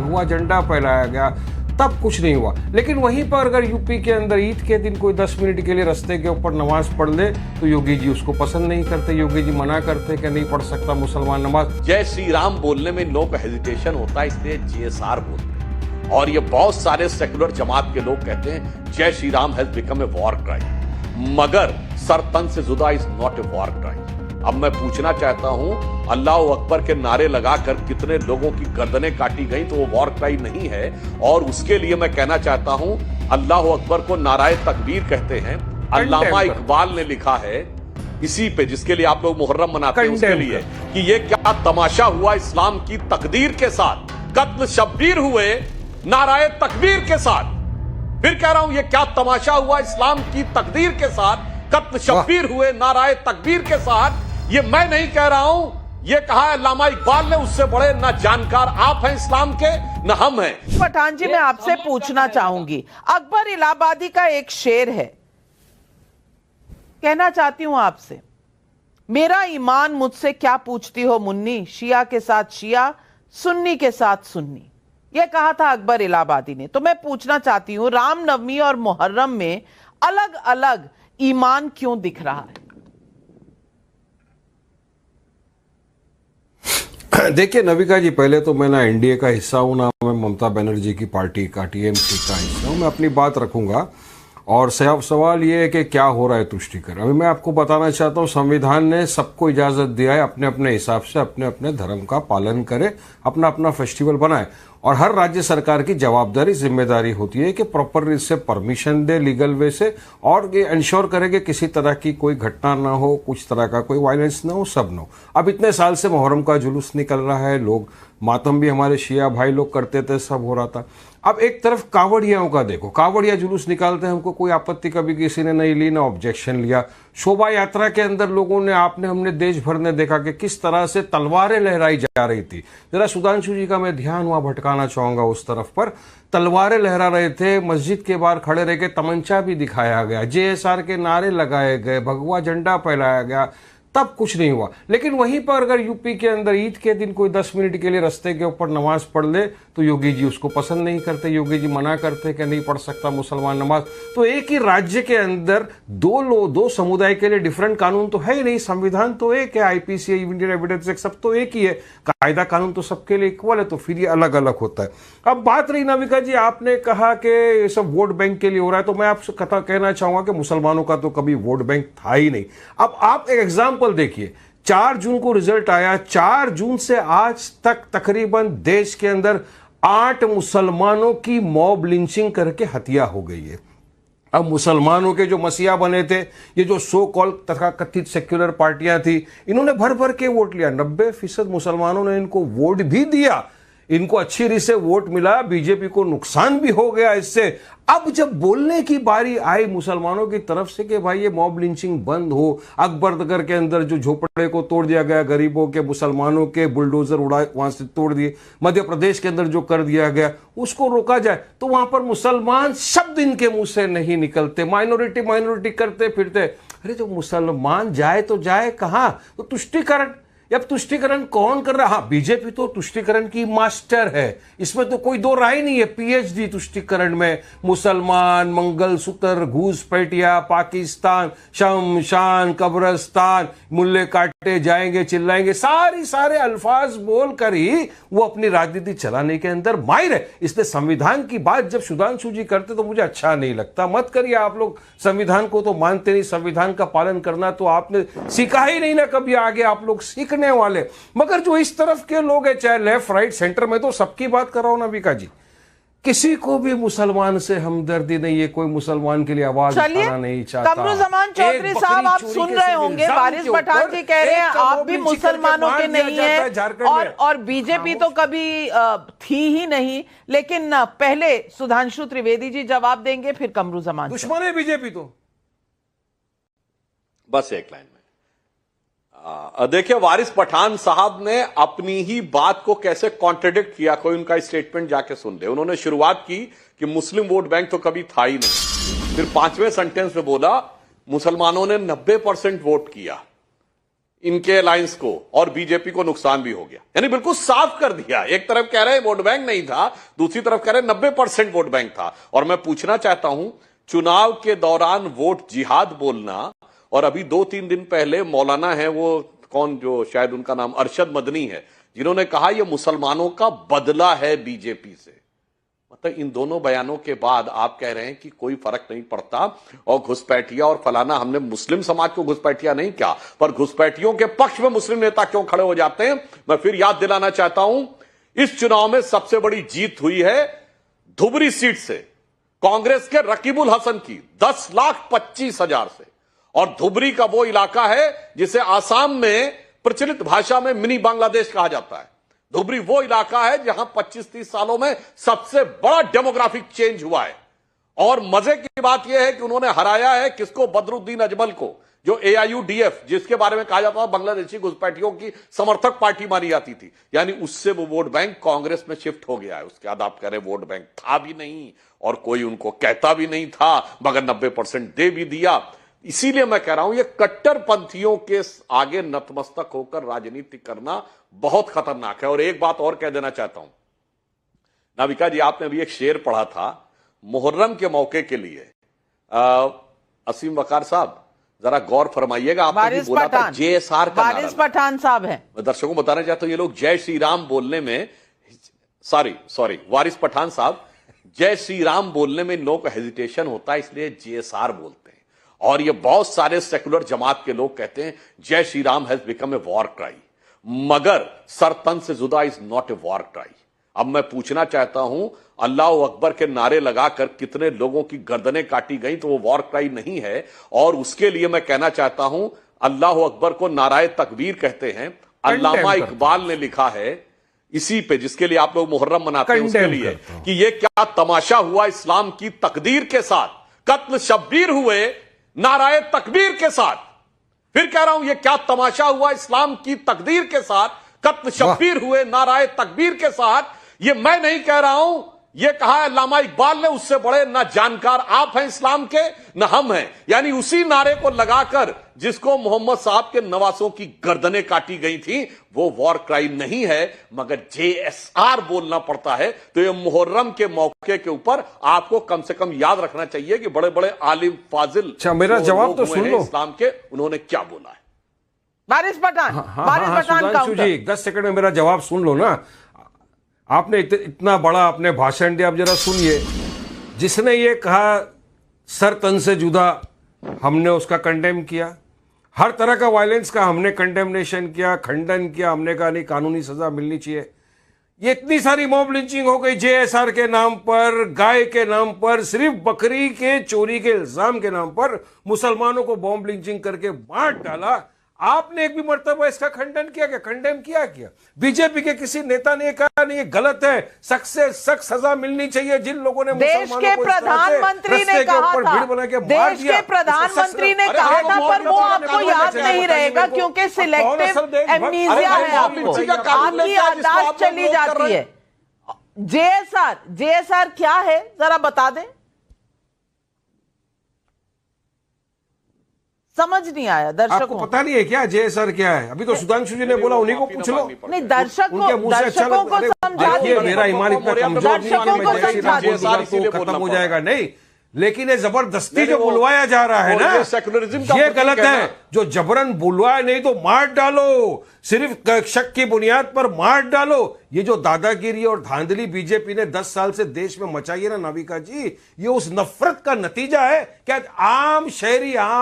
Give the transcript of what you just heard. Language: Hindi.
भगवा झंडा फहराया गया, तब कुछ नहीं हुआ। लेकिन वहीं पर अगर यूपी के अंदर ईद के दिन कोई 10 मिनट के लिए रास्ते के ऊपर नमाज पढ़ ले तो योगी जी उसको पसंद नहीं करते, योगी जी मना करते कि नहीं पढ़ सकता मुसलमान नमाज। जय श्री राम बोलने में इन लोगों को हेजिटेशन होता है, इसलिए जीएसआर बोलते हैं। और ये बहुत सारे सेकुलर जमात के लोग कहते हैं जय Shri Ram has become a war crime, मगर सरतन से जुदा is not a war crime. अब मैं पूछना चाहता हूं, अल्लाह अकबर के नारे लगाकर कितने लोगों की गर्दनें काटी गई, तो वो वॉर क्राइम नहीं है। और उसके लिए मैं कहना चाहता हूं, अल्लाह अकबर को नाराए तकबीर कहते हैं। अल्लामा इकबाल ने लिखा है इसी पे, जिसके लिए आप लोग मुहर्रम मनाते हैं, उसके लिए कि ये क्या तमाशा हुआ इस्लाम की तकदीर के साथ, कत्ल शब्बीर हुए नाराए तकबीर के साथ। फिर कह रहा हूं, ये क्या तमाशा हुआ इस्लाम की तकदीर के साथ, कत्ल शब्बीर हुए नाराए तकबीर के साथ। ये मैं नहीं कह रहा हूं, ये कहा है अल्लामा इकबाल ने, उससे बड़े न जानकार आप हैं इस्लाम के न हम हैं। पठान जी, मैं आपसे पूछना चाहूंगी, अकबर इलाहाबादी का एक शेर है, कहना चाहती हूं आपसे, मेरा ईमान मुझसे क्या पूछती हो मुन्नी, शिया के साथ शिया, सुन्नी के साथ सुन्नी। यह कहा था अकबर इलाहाबादी ने। तो मैं पूछना चाहती हूं, रामनवमी और मुहर्रम में अलग अलग ईमान क्यों दिख रहा है? देखिए नविका जी, पहले तो मैं ना एनडीए का हिस्सा हूं, ना मैं ममता बनर्जी की पार्टी का टीएमसी का हिस्सा हूं। मैं अपनी बात रखूंगा और सवाल ये है कि क्या हो रहा है तुष्टिकरण। अभी मैं आपको बताना चाहता हूं, संविधान ने सबको इजाजत दिया है अपने अपने हिसाब से अपने अपने धर्म का पालन करे, अपना अपना फेस्टिवल बनाए। और हर राज्य सरकार की जवाबदारी जिम्मेदारी होती है कि प्रॉपर इससे परमिशन दे लीगल वे से, और ये इंश्योर करे कि किसी तरह की कोई घटना ना हो, कुछ तरह का कोई वायलेंस ना हो, सब ना हो। अब इतने साल से मुहर्रम का जुलूस निकल रहा है, लोग मातम भी हमारे शिया भाई लोग करते थे, सब हो रहा था। अब एक तरफ कांवड़ियाओं का देखो, कांवड़िया जुलूस निकालते हैं, हमको कोई आपत्ति कभी किसी ने नहीं ली, ना ऑब्जेक्शन लिया। शोभा यात्रा के अंदर लोगों ने, आपने हमने देश भर ने देखा कि किस तरह से तलवारें लहराई जा रही थी। जरा सुधांशु जी का मैं ध्यान वहां भटकाना चाहूंगा उस तरफ पर, तलवारें लहरा रहे थे, मस्जिद के बाहर खड़े रह के तमंचा भी दिखाया गया, जेएसआर के नारे लगाए गए, भगवा झंडा फहराया गया, तब कुछ नहीं हुआ। लेकिन वहीं पर अगर यूपी के अंदर ईद के दिन कोई 10 मिनट के लिए रास्ते के ऊपर नमाज पढ़ ले तो योगी जी उसको पसंद नहीं करते, योगी जी मना करते कि नहीं पढ़ सकता मुसलमान नमाज। तो एक ही राज्य के अंदर दो समुदाय के लिए डिफरेंट कानून तो है ही नहीं, संविधान तो एक है, आईपीसी, इंडियन एविडेंस एक्ट, सब तो एक ही है, कायदा कानून तो सबके लिए इक्वल है, तो फिर ये अलग अलग होता है। अब बात रही नविका जी, आपने कहा कि ये सब वोट बैंक के लिए हो रहा है, तो मैं आपसे कथा कहना चाहूंगा कि मुसलमानों का तो कभी वोट बैंक था ही नहीं। अब आप एक एग्जाम्पल देखिए, 4 जून को रिजल्ट आया, 4 जून से आज तक तकरीबन देश के अंदर 8 मुसलमानों की मॉब लिंचिंग करके हत्या हो गई है। अब मुसलमानों के जो मसीहा बने थे, ये जो सो कॉल तथा कथित सेक्युलर पार्टियां थी, इन्होंने भर भर के वोट लिया, 90% मुसलमानों ने इनको वोट भी दिया, इनको अच्छी रीत से वोट मिला, बीजेपी को नुकसान भी हो गया इससे। अब जब बोलने की बारी आई मुसलमानों की तरफ से कि भाई ये मॉब लिंचिंग बंद हो, अकबरनगर के अंदर जो झोपड़े को तोड़ दिया गया, गरीबों के मुसलमानों के बुलडोजर उड़ा वहां से तोड़ दिए, मध्य प्रदेश के अंदर जो कर दिया गया उसको रोका जाए, तो वहां पर मुसलमान शब्द इनके मुंह से नहीं निकलते, माइनॉरिटी करते फिरते। अरे जो मुसलमान जाए तो जाए कहां? तो तुष्टिकरण, अब तुष्टिकरण कौन कर रहा है? हाँ, बीजेपी तो तुष्टिकरण की मास्टर है, इसमें तो कोई दो राय नहीं है, पीएचडी तुष्टिकरण में। मुसलमान, मंगलसूत्र, घूसपैठिया, पाकिस्तान, शमशान, कब्रस्तान, मुल्ले काटे जाएंगे, चिल्लाएंगे, सारे अल्फाज बोलकर ही वो अपनी राजनीति चलाने के अंदर माहिर है। इसलिए संविधान की बात जब सुधांशु जी करते तो मुझे अच्छा नहीं लगता। मत करिए आप लोग, संविधान को तो मानते नहीं, संविधान का पालन करना तो आपने सीखा ही नहीं ना कभी, आगे आप लोग सीख वाले। मगर जो इस तरफ के लोग हैं, चाहे लेफ्ट राइट सेंटर में, तो सबकी बात कर रहा हूं नविका जी, किसी को भी मुसलमान से हमदर्दी नहीं है, कोई मुसलमान के लिए आवाज उठाना नहीं चाहता। कमरुज़्ज़मान चौधरी साहब, आप सुन रहे होंगे, वारिस पठान जी कह रहे हैं आप भी मुसलमानों के नहीं है, और बीजेपी तो कभी थी ही नहीं। लेकिन पहले सुधांशु त्रिवेदी जी जवाब देंगे, फिर कमरुज़्ज़मान। दुश्मन है बीजेपी तो। बस एक लाइन में देखिए, वारिस पठान साहब ने अपनी ही बात को कैसे कॉन्ट्रडिक्ट किया, कोई उनका स्टेटमेंट जाके सुन ले। उन्होंने शुरुआत की कि मुस्लिम वोट बैंक तो कभी था ही नहीं, फिर 5वें सेंटेंस में बोला मुसलमानों ने 90% वोट किया। इनके अलायंस को और बीजेपी को नुकसान भी हो गया। यानी बिल्कुल साफ कर दिया। एक तरफ कह रहे वोट बैंक नहीं था, दूसरी तरफ कह रहे 90% वोट बैंक था। और मैं पूछना चाहता हूं, चुनाव के दौरान वोट जिहाद बोलना, और अभी 2-3 दिन पहले मौलाना है वो कौन, जो शायद उनका नाम अरशद मदनी है, जिन्होंने कहा यह मुसलमानों का बदला है बीजेपी से। मतलब इन दोनों बयानों के बाद आप कह रहे हैं कि कोई फर्क नहीं पड़ता और घुसपैठिया और फलाना। हमने मुस्लिम समाज को घुसपैठिया नहीं कहा, पर घुसपैठियों के पक्ष में मुस्लिम नेता क्यों खड़े हो जाते हैं। मैं फिर याद दिलाना चाहता हूं, इस चुनाव में सबसे बड़ी जीत हुई है धुबरी सीट से कांग्रेस के रकीबुल हसन की 10,25,000 से। और धुबरी का वो इलाका है जिसे आसाम में प्रचलित भाषा में मिनी बांग्लादेश कहा जाता है। धुबरी वो इलाका है जहां 25-30 सालों में सबसे बड़ा डेमोग्राफिक चेंज हुआ है। और मजे की बात यह है कि उन्होंने हराया है किसको, बदरुद्दीन अजमल को, जो AIUDF, जिसके बारे में कहा जाता था बांग्लादेशी घुसपैठियों की समर्थक पार्टी मानी जाती थी। यानी उससे वो वोट बैंक कांग्रेस में शिफ्ट हो गया है। उसके बाद आप कह रहे वोट बैंक था भी नहीं और कोई उनको कहता भी नहीं था, मगर 90% दे भी दिया। इसीलिए मैं कह रहा हूं, ये कट्टरपंथियों के आगे नतमस्तक होकर राजनीति करना बहुत खतरनाक है। और एक बात और कह देना चाहता हूं, नाविका जी, आपने अभी एक शेर पढ़ा था मुहर्रम के मौके के लिए। असीम वकार साहब, जरा गौर फरमाइएगा। आपने बोला था JSR का नारा। वारिस पठान साहब हैं। मैं दर्शकों को बताना चाहता हूं, ये लोग जय श्री राम बोलने में, सॉरी वारिस पठान साहब, जय श्री राम बोलने में इन लोगों को हेजिटेशन होता है, इसलिए JSR बोलते हैं। और ये बहुत सारे सेकुलर जमात के लोग कहते हैं जय Shri Ram has become a war cry, मगर सर तन से जुदा is not a war cry. अब मैं पूछना चाहता हूं, अल्लाह अकबर के नारे लगाकर कितने लोगों की गर्दनें काटी गई, तो वो वॉर क्राई नहीं है। और उसके लिए मैं कहना चाहता हूं, अल्लाह अकबर को नाराए तकबीर कहते हैं। अल्लामा इकबाल ने लिखा है इसी पे, जिसके लिए आप लोग मुहर्रम मनाते हैं, उसके लिए कि ये क्या तमाशा हुआ इस्लाम की तकदीर के साथ, कत्ल शब्बीर हुए नाराए तकबीर के साथ। फिर कह रहा हूं, यह क्या तमाशा हुआ इस्लाम की तकदीर के साथ, कत्ल शब्बीर हुए नाराए तकबीर के साथ। यह मैं नहीं कह रहा हूं, यह कहा है अल्लामा इकबाल ने। उससे बड़े ना जानकार आप हैं इस्लाम के, न हम हैं। यानी उसी नारे को लगाकर जिसको मोहम्मद साहब के नवासों की गर्दनें काटी गई थी, वो वॉर क्राई नहीं है, मगर JSR बोलना पड़ता है। तो ये मुहर्रम के मौके के ऊपर आपको कम से कम याद रखना चाहिए कि बड़े बड़े आलिम फाजिल, अच्छा मेरा जवाब तो सुन लो इस्लाम के, उन्होंने क्या बोला है। वारिस पठान, वारिस पठान सुधांशु जी, 10 सेकंड में मेरा जवाब सुन लो ना। आपने इतना बड़ा आपने भाषण दिया, अब जरा सुनिए। जिसने ये कहा सर तन से जुदा, हमने उसका कंडेम किया। हर तरह का वायलेंस का हमने कंडेमनेशन किया, खंडन किया। हमने कहा नहीं, कानूनी सजा मिलनी चाहिए। ये इतनी सारी मॉब लिंचिंग हो गई JSR के नाम पर, गाय के नाम पर, सिर्फ बकरी के चोरी के इल्जाम के नाम पर मुसलमानों को बॉम्ब लिंचिंग करके मार डाला। आपने एक भी मर्तबा इसका खंडन किया क्या, कंडेम किया क्या? बीजेपी के किसी नेता ने कहा नहीं ये गलत है, सख्त से सख्त सजा मिलनी चाहिए जिन लोगों ने देश के प्रधानमंत्री ने कहा था, देश के प्रधानमंत्री ने कहा था, पर वो आपको याद नहीं रहेगा क्योंकि सिलेक्टिव एमनीजिया है आपको, आपकी याददाश्त चली जाती है। JSR क्या है जरा बता दें, समझ नहीं आया दर्शकों आपको पता नहीं है क्या JSR क्या है? अभी तो सुधांशु जी ने बोला, उन्हीं को पूछ लो। नहीं, दर्शकों को समझा दीजिए। मेरा ईमान इतना कमजोर नहीं है कि मैं जय श्री राम तो खत्म हो जाएगा, नहीं। लेकिन ये जबरदस्ती जो बुलवाया जा रहा है ना, ये गलत है। जो जबरन बुलवाया, नहीं तो मार डालो, सिर्फ शक की बुनियाद पर मार डालो। ये जो दादागिरी और धांधली बीजेपी ने 10 साल से देश में मचाई है ना नाविका जी, ये उस नफरत का नतीजा है। क्या आम शहरी, आम